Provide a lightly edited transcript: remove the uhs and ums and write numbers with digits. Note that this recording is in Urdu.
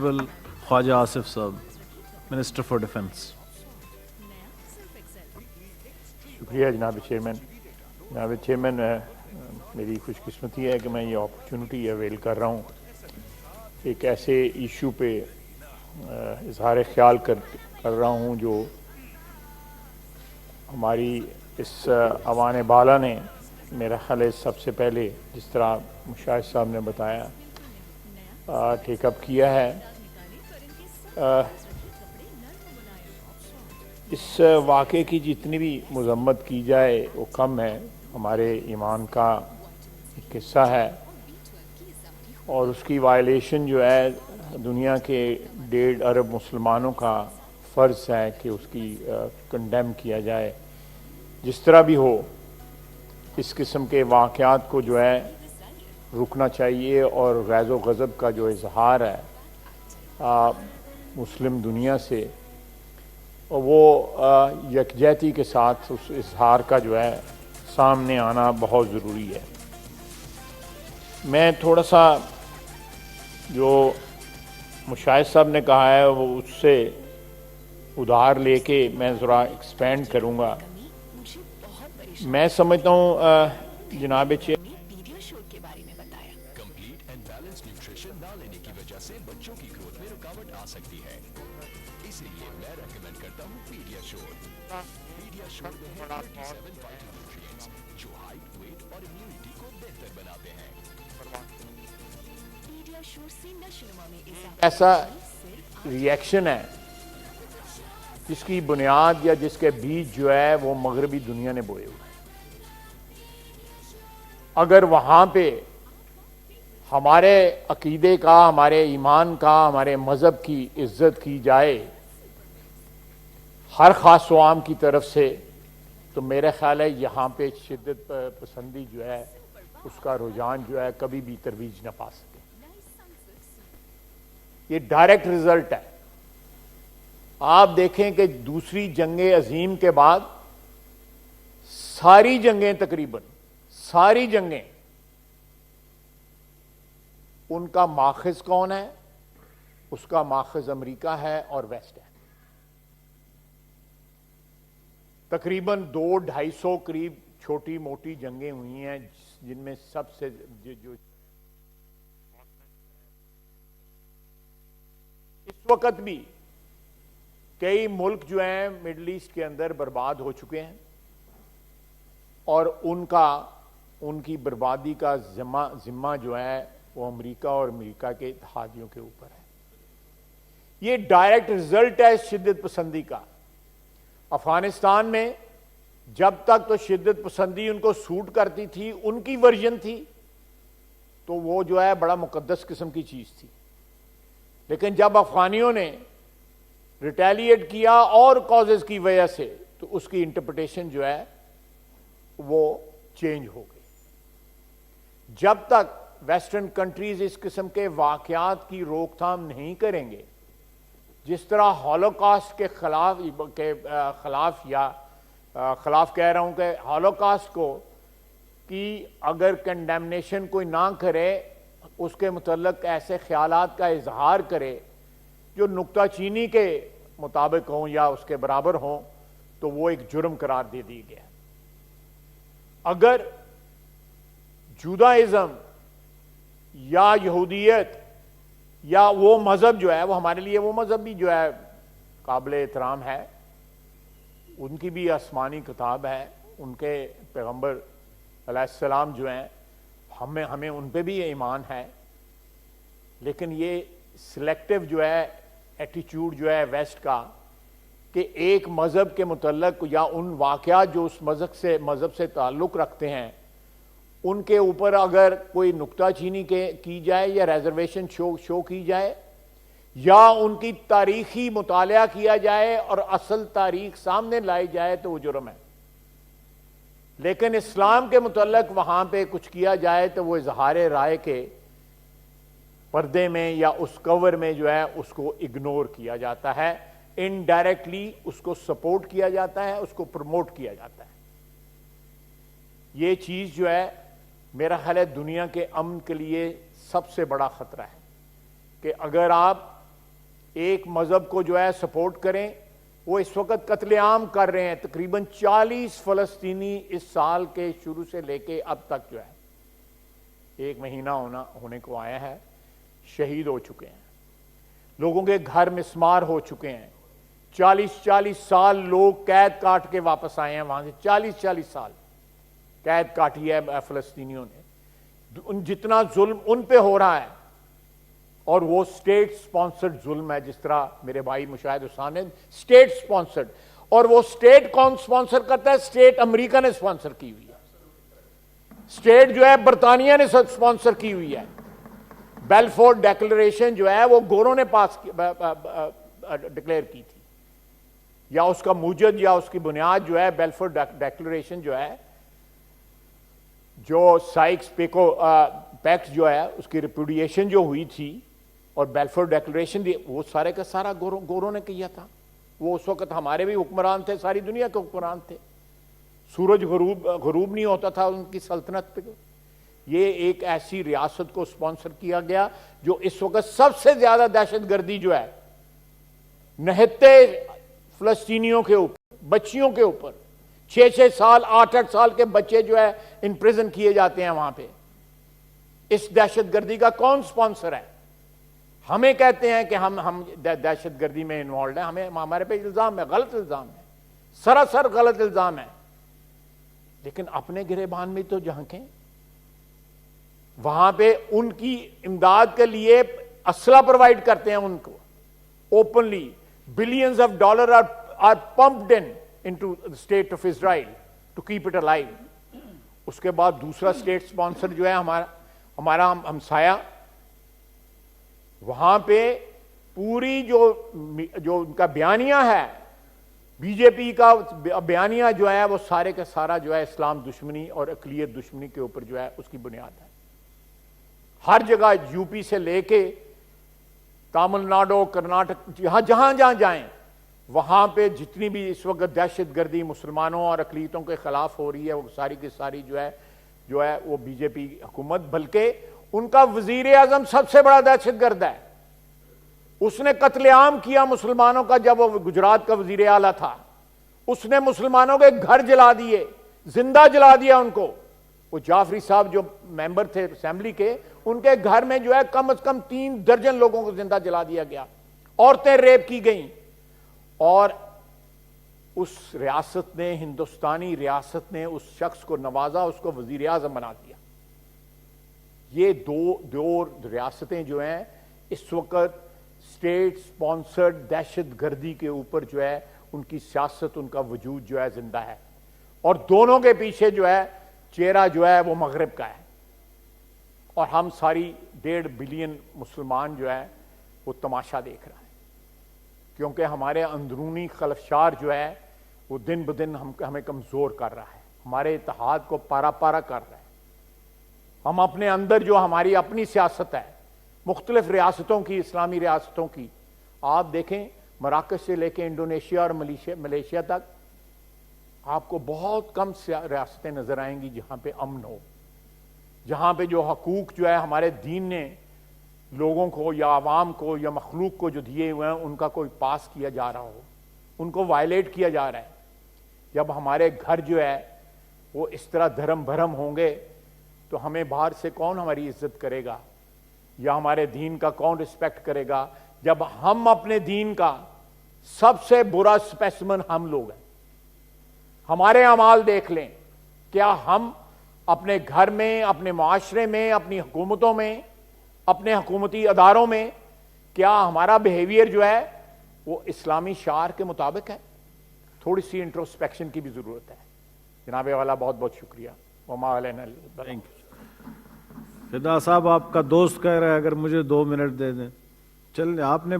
Honorable Khwaja Asif Saab, Minister for Defence. شکریہ جناب چیئرمین. جناب چیئرمین, میری خوش قسمتی ہے کہ میں یہ اپرچونٹی اویل کر رہا ہوں ایک ایسے ایشو پہ اظہار خیال کر رہا ہوں جو ہماری اس ایوان بالا نے میرا خیال ہے سب سے پہلے, جس طرح مشاہد صاحب نے بتایا, ٹیک اپ کیا ہے. اس واقعے کی جتنی بھی مذمت کی جائے وہ کم ہے. ہمارے ایمان کا ایک حصہ ہے اور اس کی وائلیشن جو ہے دنیا کے 1.5 ارب مسلمانوں کا فرض ہے کہ اس کی کنڈیم کیا جائے. جس طرح بھی ہو اس قسم کے واقعات کو جو ہے رکنا چاہیے, اور غیظ و غضب کا جو اظہار ہے مسلم دنیا سے, وہ یکجہتی کے ساتھ اس اظہار کا جو ہے سامنے آنا بہت ضروری ہے. میں تھوڑا سا جو مشاہد صاحب نے کہا ہے وہ اس سے ادھار لے کے میں ذرا ایکسپینڈ کروں گا. میں سمجھتا ہوں جناب ویڈیو شو کے بارے میں بتایا. کمپلیٹ اینڈ بیلنس نیوٹریشن نہ لینے کی وجہ سے بچوں کی گروتھ میں رکاوٹ آ سکتی ہے, اس لیے میں ریکمینڈ کرتا ہوں پیڈیا شور. پیڈیا شور میں ہے 37 وائٹل نیوٹریئنٹس جو ہائٹ, ویٹ اور امیونٹی کو بہتر بناتے ہیں. پیڈیا شور سے نشوونما میں اضافہ. ایسا ریئیکشن ہے جس کی بنیاد یا جس کے بیج جو ہے وہ مغربی دنیا نے بوئے ہوئے ہیں. اگر وہاں پہ ہمارے عقیدے کا, ہمارے ایمان کا, ہمارے مذہب کی عزت کی جائے ہر خاص و عام کی طرف سے, تو میرا خیال ہے یہاں پہ شدت پسندی جو ہے اس کا رجحان جو ہے کبھی بھی ترویج نہ پا سکے. یہ ڈائریکٹ رزلٹ ہے. آپ دیکھیں کہ دوسری جنگ عظیم کے بعد ساری جنگیں, تقریباً ساری جنگیں, ان کا ماخذ کون ہے؟ اس کا ماخذ امریکہ ہے اور ویسٹ ہے. تقریباً 200-250 قریب چھوٹی موٹی جنگیں ہوئی ہیں جن میں سب سے جو اس وقت بھی کئی ملک جو ہیں مڈل ایسٹ کے اندر برباد ہو چکے ہیں, اور ان کی بربادی کا ذمہ جو ہے وہ امریکہ اور امریکہ کے اتحادیوں کے اوپر ہے. یہ ڈائریکٹ رزلٹ ہے شدت پسندی کا. افغانستان میں جب تک تو شدت پسندی ان کو سوٹ کرتی تھی, ان کی ورژن تھی, تو وہ جو ہے بڑا مقدس قسم کی چیز تھی. لیکن جب افغانیوں نے ریٹیلیٹ کیا اور کازز کی وجہ سے, تو اس کی انٹرپریٹیشن جو ہے وہ چینج ہو گئی. جب تک ویسٹرن کنٹریز اس قسم کے واقعات کی روک تھام نہیں کریں گے, جس طرح ہولوکاسٹ کے خلاف کہہ رہا ہوں کہ ہولوکاسٹ کو کی اگر کنڈیمنیشن کوئی نہ کرے, اس کے متعلق ایسے خیالات کا اظہار کرے جو نکتہ چینی کے مطابق ہوں یا اس کے برابر ہوں, تو وہ ایک جرم قرار دے دی گیا. اگر جودائزم یا یہودیت یا وہ مذہب جو ہے, وہ ہمارے لیے وہ مذہب بھی جو ہے قابل احترام ہے, ان کی بھی آسمانی کتاب ہے, ان کے پیغمبر علیہ السلام جو ہیں, ہمیں ان پہ بھی ایمان ہے. لیکن یہ سلیکٹیو جو ہے ایٹیچیوڈ جو ہے ویسٹ کا, کہ ایک مذہب کے متعلق یا ان واقعات جو اس مذہب سے تعلق رکھتے ہیں ان کے اوپر اگر کوئی نکتہ چینی کی جائے یا ریزرویشن شو کی جائے یا ان کی تاریخی مطالعہ کیا جائے اور اصل تاریخ سامنے لائی جائے, تو وہ جرم ہے. لیکن اسلام کے متعلق وہاں پہ کچھ کیا جائے تو وہ اظہار رائے کے پردے میں یا اس کور میں جو ہے اس کو اگنور کیا جاتا ہے, انڈائریکٹلی اس کو سپورٹ کیا جاتا ہے, اس کو پروموٹ کیا جاتا ہے. یہ چیز جو ہے میرا خیال ہے دنیا کے امن کے لیے سب سے بڑا خطرہ ہے, کہ اگر آپ ایک مذہب کو جو ہے سپورٹ کریں. وہ اس وقت قتل عام کر رہے ہیں. تقریباً 40 فلسطینی اس سال کے شروع سے لے کے اب تک جو ہے 1 مہینہ ہونے کو آیا ہے, شہید ہو چکے ہیں. لوگوں کے گھر مسمار ہو چکے ہیں. 40 سال لوگ قید کاٹ کے واپس آئے ہیں وہاں سے. 40 سال قید کاٹی ہے فلسطینیوں نے. جتنا ظلم ان پہ ہو رہا ہے, اور وہ سٹیٹ سپانسرڈ ظلم ہے, جس طرح میرے بھائی مشاہد حسان نے سٹیٹ سپانسرڈ, اور وہ سٹیٹ کون سپانسر کرتا ہے؟ سٹیٹ امریکہ نے سپانسر کی ہوئی ہے. سٹیٹ جو ہے برطانیہ نے سپانسر کی ہوئی ہے. بیلفورڈ ڈیکلریشن جو ہے وہ گوروں نے پاس ڈکلیئر کی تھی, یا اس کا موجد یا اس کی بنیاد جو ہے بیلفورڈ ڈیکلریشن جو ہے, جو سائکس پیکس جو ہے اس کی ریپوڈیشن جو ہوئی تھی, اور بیلفورڈ ڈیکلریشن وہ سارے کا سارا گوروں نے کیا تھا. وہ اس وقت ہمارے بھی حکمران تھے, ساری دنیا کے حکمران تھے. سورج غروب نہیں ہوتا تھا ان کی سلطنت پہ. یہ ایک ایسی ریاست کو سپانسر کیا گیا جو اس وقت سب سے زیادہ دہشت گردی جو ہے نہتے فلسطینیوں کے اوپر, بچیوں کے اوپر 6 سال 8 سال کے بچے جو ہے ان پریزن کیے جاتے ہیں وہاں پہ. اس دہشت گردی کا کون سپانسر ہے؟ ہمیں کہتے ہیں کہ ہم دہشت گردی میں انوالوڈ ہیں. ہمارے پہ الزام ہے, غلط الزام ہے, سراسر غلط الزام ہے. لیکن اپنے گریبان میں تو جھانکیں. وہاں پہ ان کی امداد کے لیے اسلحہ پرووائڈ کرتے ہیں ان کو openly. Billions of dollar are pumped into the state of Israel to keep it alive. اس کے بعد دوسرا اسٹیٹ سپانسر جو ہے ہمارا ہمسایہ, وہاں پہ پوری جو ان کا بیانیہ ہے, بی جے پی کا بیانیہ جو ہے وہ سارے کا سارا جو ہے اسلام دشمنی اور اقلیت دشمنی کے اوپر جو ہے اس کی بنیاد ہے. ہر جگہ یو پی سے لے کے تامل ناڈو, کرناٹک, جہاں جائیں وہاں پہ جتنی بھی اس وقت دہشت گردی مسلمانوں اور اقلیتوں کے خلاف ہو رہی ہے, وہ ساری کی ساری جو ہے وہ بی جے پی حکومت, بلکہ ان کا وزیر اعظم سب سے بڑا دہشت گرد ہے. اس نے قتل عام کیا مسلمانوں کا جب وہ گجرات کا وزیر اعلیٰ تھا. اس نے مسلمانوں کے گھر جلا دیے, زندہ جلا دیا ان کو. وہ جعفری صاحب جو ممبر تھے اسمبلی کے, ان کے گھر میں جو ہے کم از کم 3 درجن لوگوں کو زندہ جلا دیا گیا. عورتیں ریپ کی گئیں. اور اس ریاست نے, ہندوستانی ریاست نے اس شخص کو نوازا, اس کو وزیر اعظم بنا دیا. یہ دو ریاستیں جو ہیں اس وقت اسٹیٹ سپانسرڈ دہشت گردی کے اوپر جو ہے ان کی سیاست, ان کا وجود جو ہے زندہ ہے. اور دونوں کے پیچھے جو ہے چہرہ جو ہے وہ مغرب کا ہے. اور ہم ساری 1.5 بلین مسلمان جو ہے وہ تماشا دیکھ رہا ہے, کیونکہ ہمارے اندرونی خلفشار جو ہے وہ دن بدن ہمیں کمزور کر رہا ہے, ہمارے اتحاد کو پارا کر رہا ہے. ہم اپنے اندر جو ہماری اپنی سیاست ہے مختلف ریاستوں کی, اسلامی ریاستوں کی, آپ دیکھیں مراکش سے لے کے انڈونیشیا اور ملیشیا تک آپ کو بہت کم ریاستیں نظر آئیں گی جہاں پہ امن ہو, جہاں پہ جو حقوق جو ہے ہمارے دین نے لوگوں کو یا عوام کو یا مخلوق کو جو دیے ہوئے ہیں ان کا کوئی پاس کیا جا رہا ہو, ان کو وائلیٹ کیا جا رہا ہے. جب ہمارے گھر جو ہے وہ اس طرح دھرم بھرم ہوں گے تو ہمیں باہر سے کون ہماری عزت کرے گا, یا ہمارے دین کا کون رسپیکٹ کرے گا, جب ہم اپنے دین کا سب سے برا اسپیسمن ہم لوگ ہیں. ہمارے اعمال دیکھ لیں, کیا ہم اپنے گھر میں, اپنے معاشرے میں, اپنی حکومتوں میں, اپنے حکومتی اداروں میں کیا ہمارا بیہیویئر جو ہے وہ اسلامی شعار کے مطابق ہے؟ تھوڑی سی انٹروسپیکشن کی بھی ضرورت ہے. جناب والا بہت بہت شکریہ. وما علینا تھینک یو. فدا صاحب آپ کا دوست کہہ رہا ہے اگر مجھے 2 منٹ دے دیں. چل آپ نے